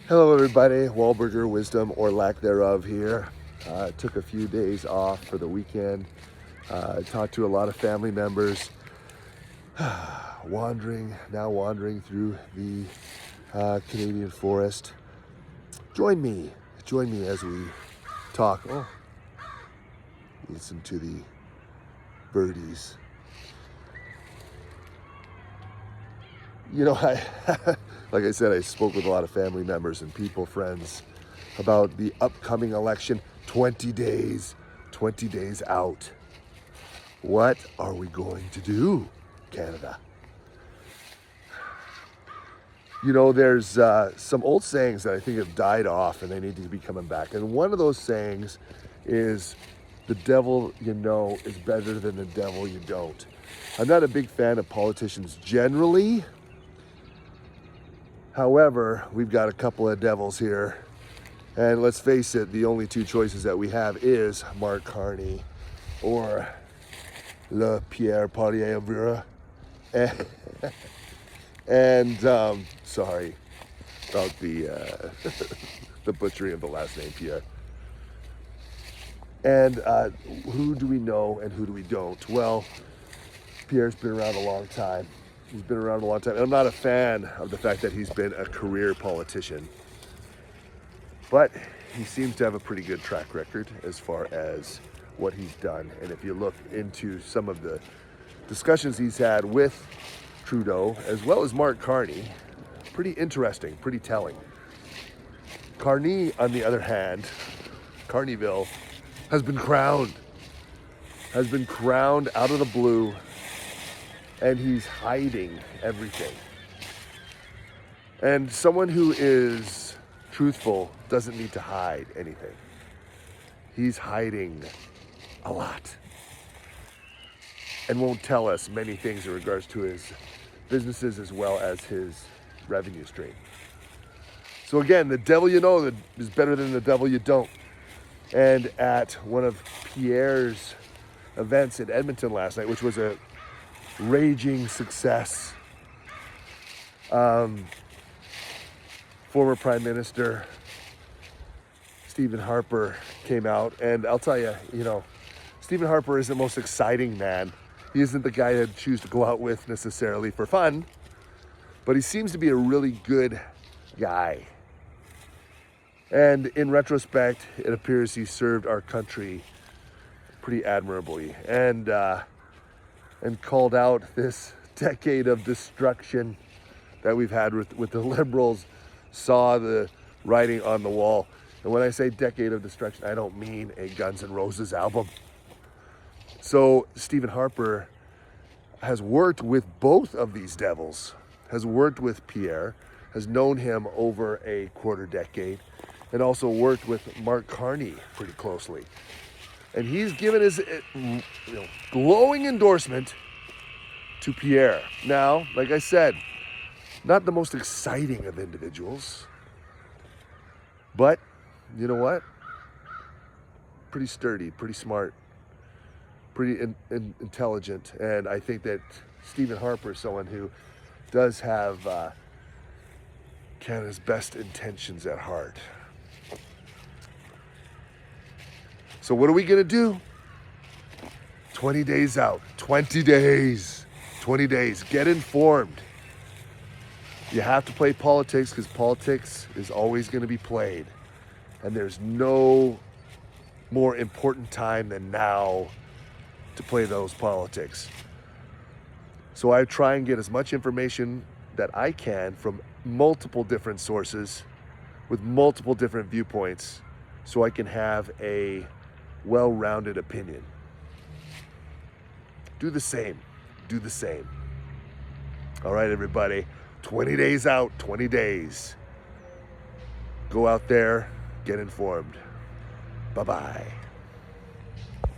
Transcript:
Hello, everybody. Wahlburger wisdom or lack thereof here. Took a few days off for the weekend. Talked to a lot of family members. wandering through the Canadian forest. Join me as we talk. Oh, listen to the birdies. You know, like I said, I spoke with a lot of family members and people, friends, about the upcoming election. 20 days out. What are we going to do, Canada? You know, there's some old sayings that I think have died off and they need to be coming back. And one of those sayings is, the devil you know is better than the devil you don't. I'm not a big fan of politicians generally. However, we've got a couple of devils here. And let's face it, the only two choices that we have is Mark Carney or Le Pierre Poilievre. And sorry about the the butchering of the last name, Pierre. And who do we know and who do we don't? Well, Pierre's been around a long time. He's been around a long time. I'm not a fan of the fact that he's been a career politician, but he seems to have a pretty good track record as far as what he's done. And if you look into some of the discussions he's had with Trudeau, as well as Mark Carney, pretty interesting, pretty telling. Carney, on the other hand, Carneyville, has been crowned out of the blue, and he's hiding everything. And someone who is truthful doesn't need to hide anything. He's hiding a lot and won't tell us many things in regards to his businesses as well as his revenue stream. So again, the devil you know is better than the devil you don't. And at one of Pierre's events in Edmonton last night, which was a raging success, former Prime Minister Stephen Harper came out, and I'll tell you, Stephen Harper is the most exciting man. He isn't the guy I'd choose to go out with necessarily for fun, but he seems to be a really good guy. And in retrospect, it appears he served our country pretty admirably, and called out this decade of destruction that we've had with the Liberals, saw the writing on the wall. And when I say decade of destruction, I don't mean a Guns N' Roses album. So Stephen Harper has worked with both of these devils, has worked with Pierre, has known him over a quarter decade, and also worked with Mark Carney pretty closely. And he's given his glowing endorsement to Pierre. Now, like I said, not the most exciting of individuals, but you know what? Pretty sturdy, pretty smart, pretty intelligent. And I think that Stephen Harper is someone who does have Canada's best intentions at heart. So what are we going to do? 20 days out. 20 days. 20 days. Get informed. You have to play politics because politics is always going to be played. And there's no more important time than now to play those politics. So I try and get as much information that I can from multiple different sources with multiple different viewpoints so I can have a well-rounded opinion. Do the same. Do the same. All right, everybody. 20 days out, 20 days. Go out there, get informed. Bye-bye.